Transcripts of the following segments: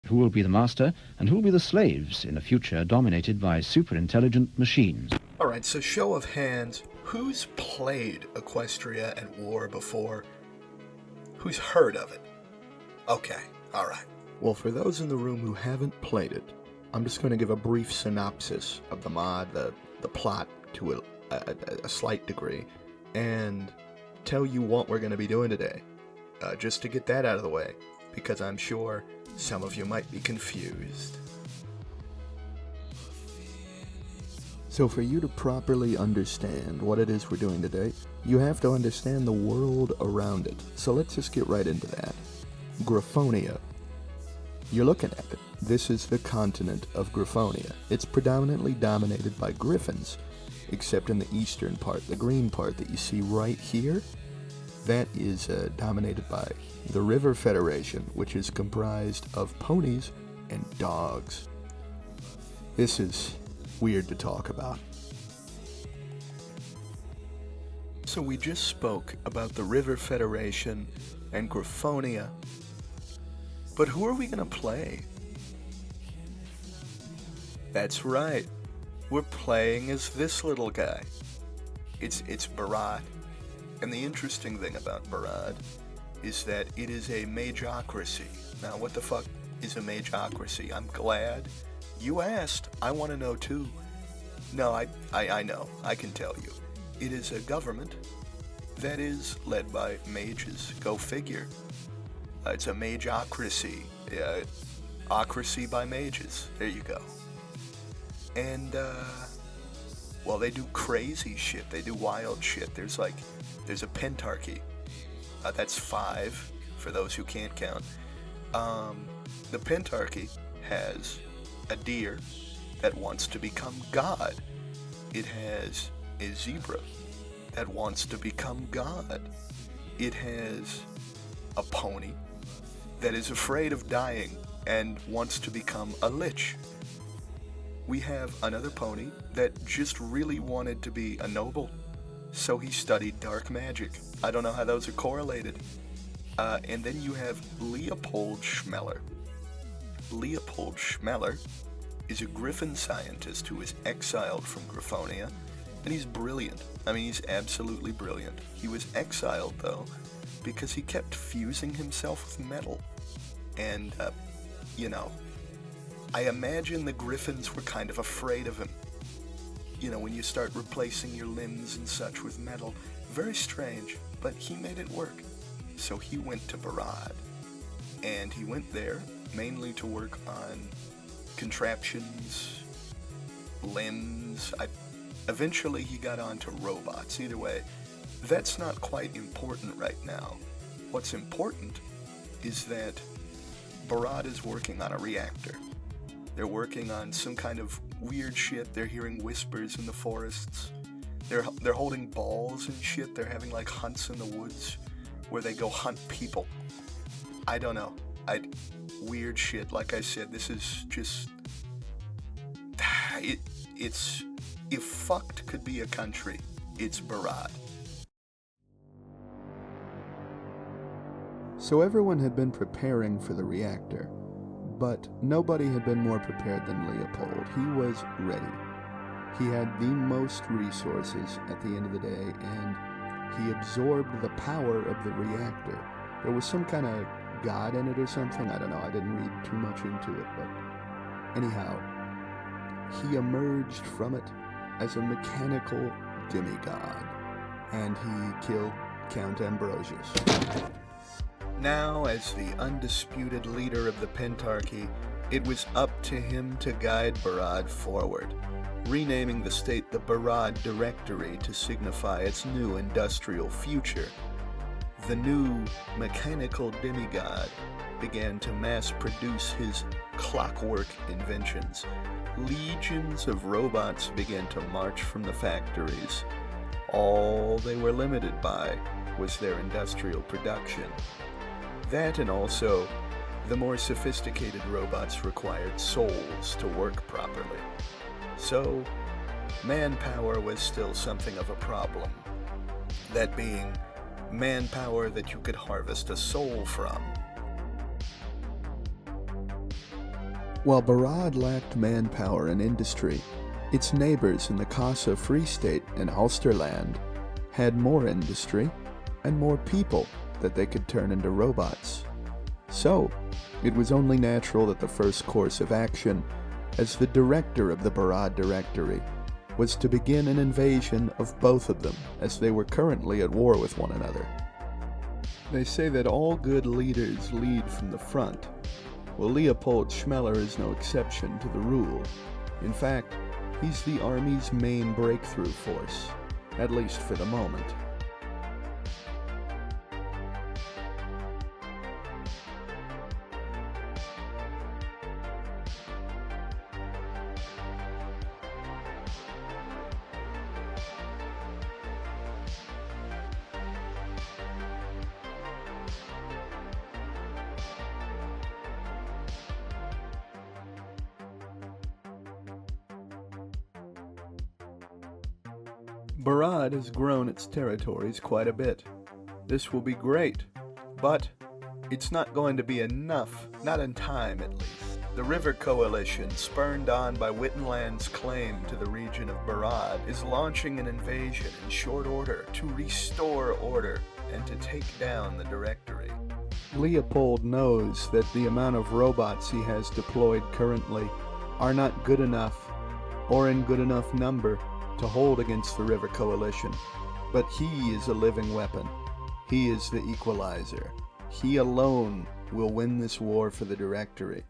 Who will be the master, and who will be the slaves in a future dominated by super-intelligent machines? Alright, so show of hands, who's played Equestria at War before? Who's heard of it? Okay, alright. Well, for those in the room who haven't played it, I'm just going to give a brief synopsis of the mod, the plot to a slight degree, and tell you what we're going to be doing today. Just to get that out of the way, because I'm sure some of you might be confused. So for you to properly understand what it is we're doing today, you have to understand the world around it. So let's just get right into that. Griffonia. You're looking at it. This is the continent of Griffonia. It's predominantly dominated by griffins, except in the eastern part, the green part that you see right here. That is dominated by the River Federation, which is comprised of ponies and dogs. This is weird to talk about. So we just spoke about the River Federation and Griffonia, but who are we going to play? That's right, we're playing as this little guy. It's Barrad. And the interesting thing about Barrad is that it is a magocracy. Now, what the fuck is a magocracy? I'm glad you asked. I want to know too. No, I know. I can tell you. It is a government that is led by mages. Go figure. It's a magocracy. Ocracy by mages. There you go. And, well, they do crazy shit. They do wild shit. There's a pentarchy. That's 5, for those who can't count. The pentarchy has a deer that wants to become God. It has a zebra that wants to become God. It has a pony that is afraid of dying and wants to become a lich. We have another pony that just really wanted to be a noble, so he studied dark magic. I don't know how those are correlated. And then you have Leopold Schmeller. Leopold Schmeller is a Griffon scientist who was exiled from Griffonia, and he's brilliant. I mean, he's absolutely brilliant. He was exiled, though, because he kept fusing himself with metal. And, I imagine the Griffins were kind of afraid of him. You know, when you start replacing your limbs and such with metal. Very strange, but he made it work. So he went to Barrad, and he went there mainly to work on contraptions, limbs. Eventually he got onto robots. Either way, that's not quite important right now. What's important is that Barrad is working on a reactor. They're working on some kind of weird shit. They're hearing whispers in the forests. They're holding balls and shit. They're having like hunts in the woods where they go hunt people. I don't know. Weird shit. Like I said, this is just it's if fucked could be a country, it's Barrad. So everyone had been preparing for the reactor, but nobody had been more prepared than Leopold. He was ready. He had the most resources at the end of the day, and he absorbed the power of the reactor. There was some kind of god in it or something. I don't know. I didn't read too much into it, but anyhow, he emerged from it as a mechanical demigod, and he killed Count Ambrosius. Now, as the undisputed leader of the Pentarchy, it was up to him to guide Barrad forward, renaming the state the Barrad Directory to signify its new industrial future. The new mechanical demigod began to mass-produce his clockwork inventions. Legions of robots began to march from the factories. All they were limited by was their industrial production. That, and also, the more sophisticated robots required souls to work properly. So, manpower was still something of a problem. That being, manpower that you could harvest a soul from. While Barrad lacked manpower and industry, its neighbors in the Casa Free State and Ulsterland had more industry and more people that they could turn into robots. So, it was only natural that the first course of action, as the director of the Barrad Directory, was to begin an invasion of both of them, as they were currently at war with one another. They say that all good leaders lead from the front. Well, Leopold Schmeller is no exception to the rule. In fact, he's the army's main breakthrough force, at least for the moment. Barrad has grown its territories quite a bit. This will be great, but it's not going to be enough, not in time at least. The River Coalition, spurned on by Wittenland's claim to the region of Barrad, is launching an invasion in short order to restore order and to take down the Directory. Leopold knows that the amount of robots he has deployed currently are not good enough or in good enough number to hold against the River Coalition, but he is a living weapon. He is the equalizer. He alone will win this war for the Directory.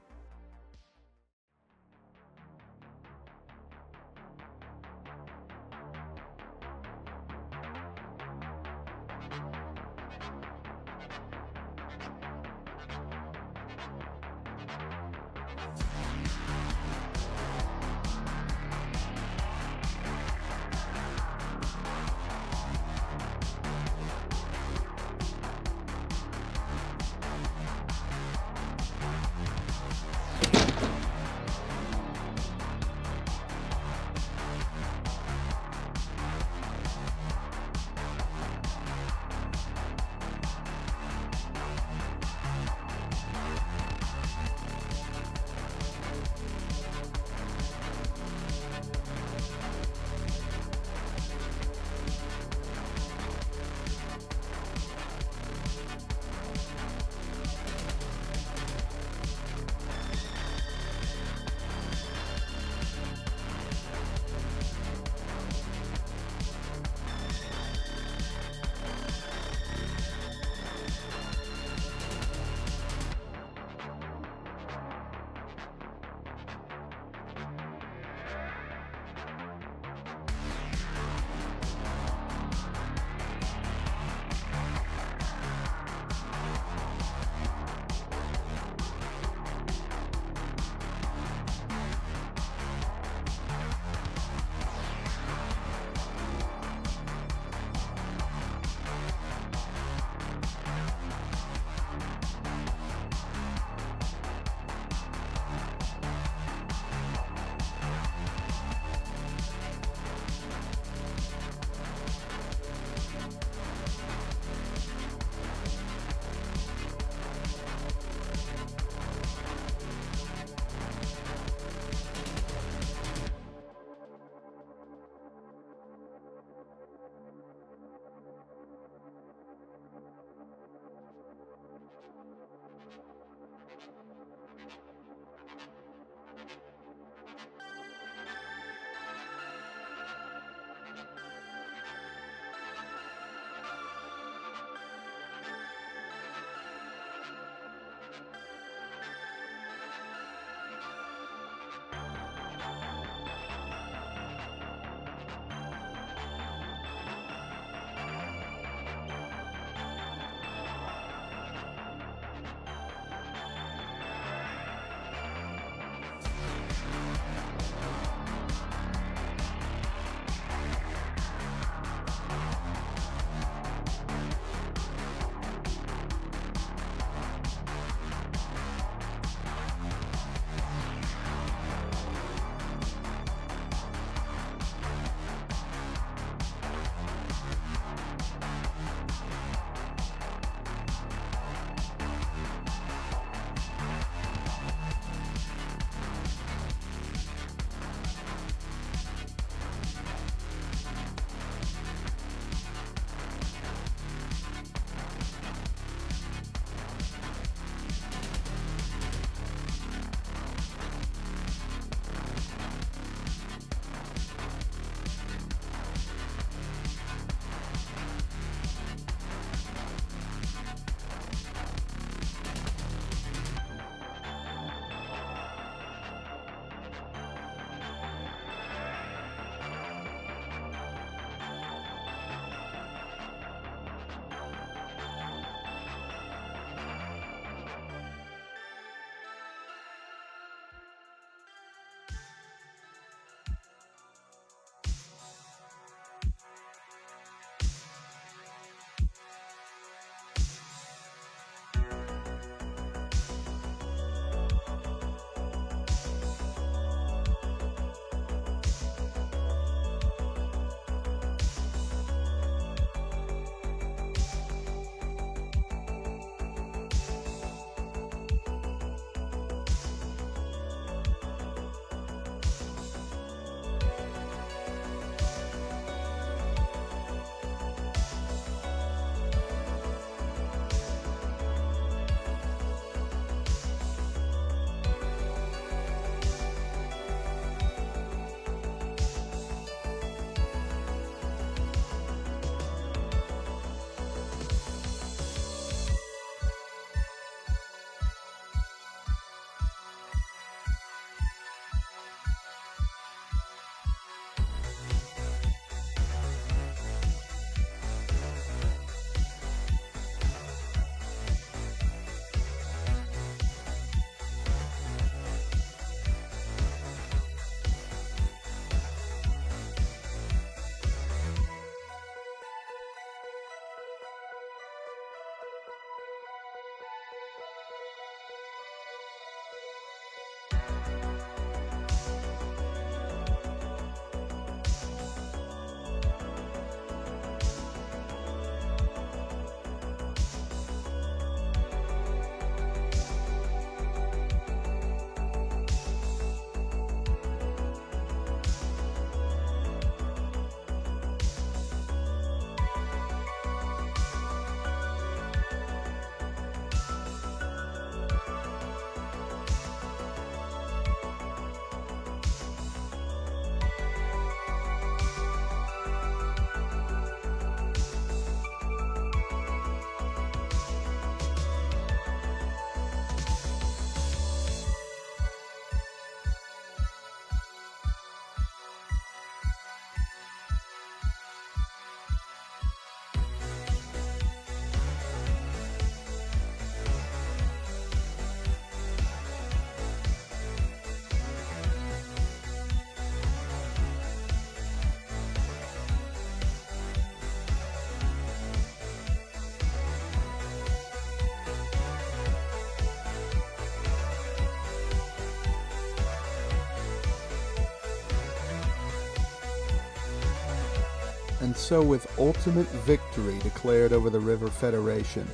And so with ultimate victory declared over the River Federation,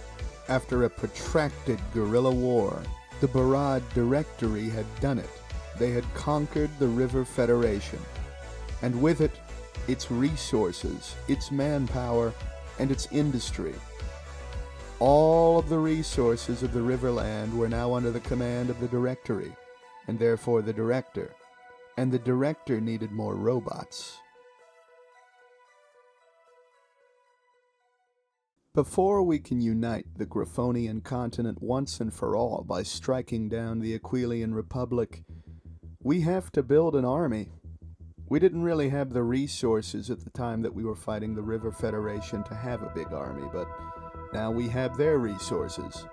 after a protracted guerrilla war, the Barrad Directory had done it. They had conquered the River Federation, and with it, its resources, its manpower, and its industry. All of the resources of the Riverland were now under the command of the Directory, and therefore the Director, and the Director needed more robots. Before we can unite the Griffonian continent once and for all by striking down the Aquilian Republic, we have to build an army. We didn't really have the resources at the time that we were fighting the River Federation to have a big army, but now we have their resources.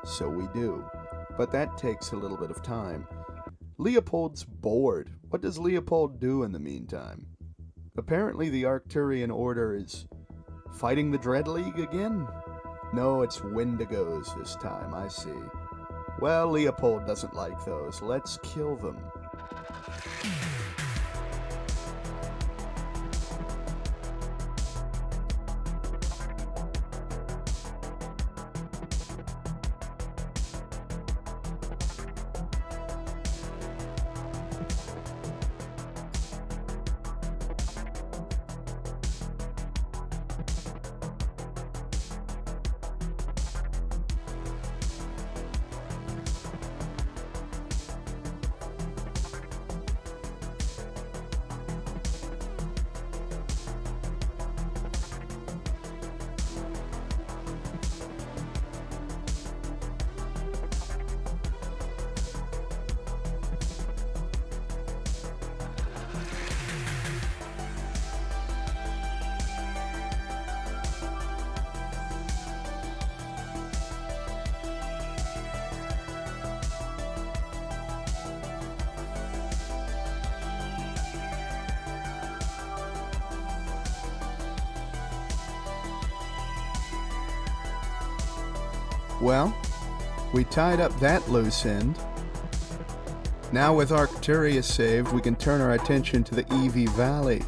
So we do. But that takes a little bit of time. Leopold's bored. What does Leopold do in the meantime? Apparently the Arcturian Order is fighting the Dread League again? No, it's Wendigos this time, I see. Well, Leopold doesn't like those. Let's kill them. Well, we tied up that loose end. Now with Arcturia saved, we can turn our attention to the Eevee Valley.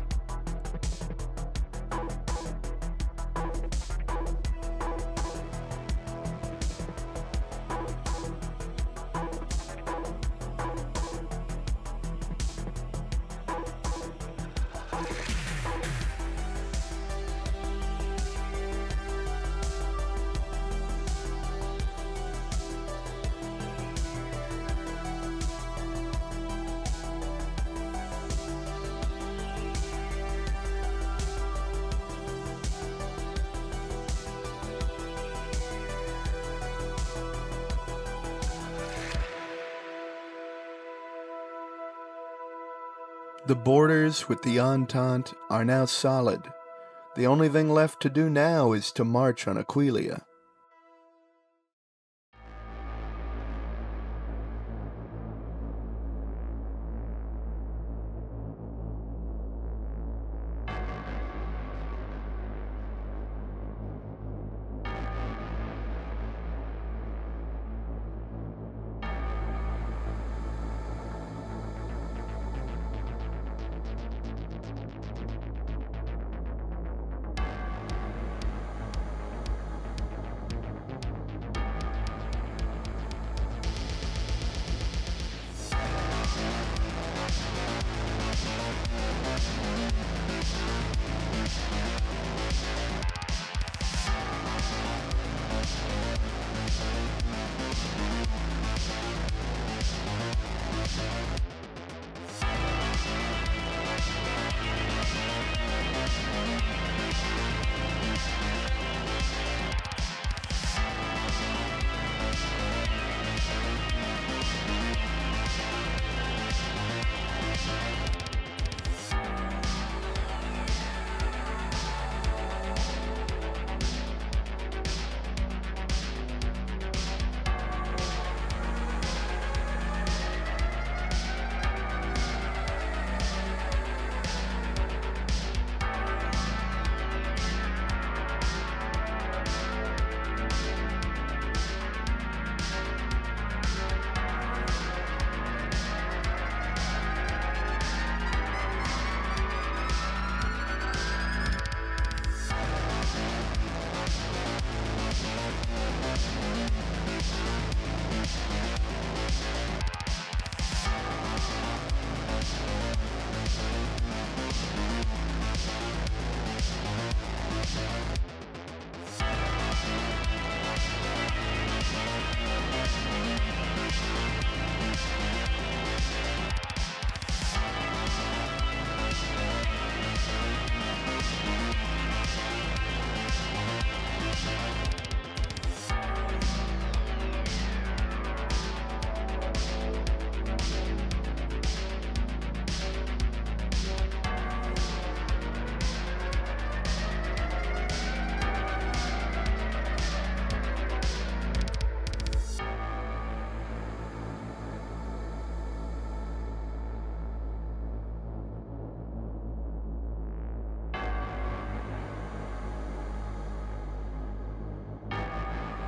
The borders with the Entente are now solid. The only thing left to do now is to march on Aquileia.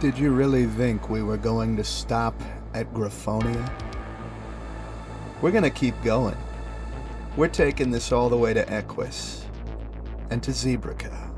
Did you really think we were going to stop at Griffonia? We're gonna keep going. We're taking this all the way to Equus and to Zebraca.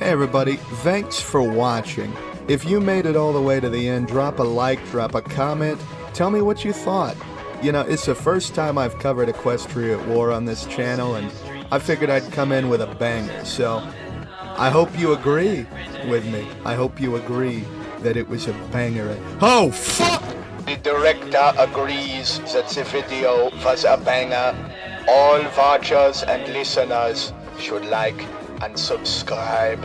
Hey everybody, thanks for watching. If you made it all the way to the end, drop a like, drop a comment, tell me what you thought. You know, it's the first time I've covered Equestria at War on this channel, and I figured I'd come in with a banger, so I hope you agree with me. I hope you agree that it was a banger. Oh, fuck! The director agrees that the video was a banger. All watchers and listeners should like and subscribe.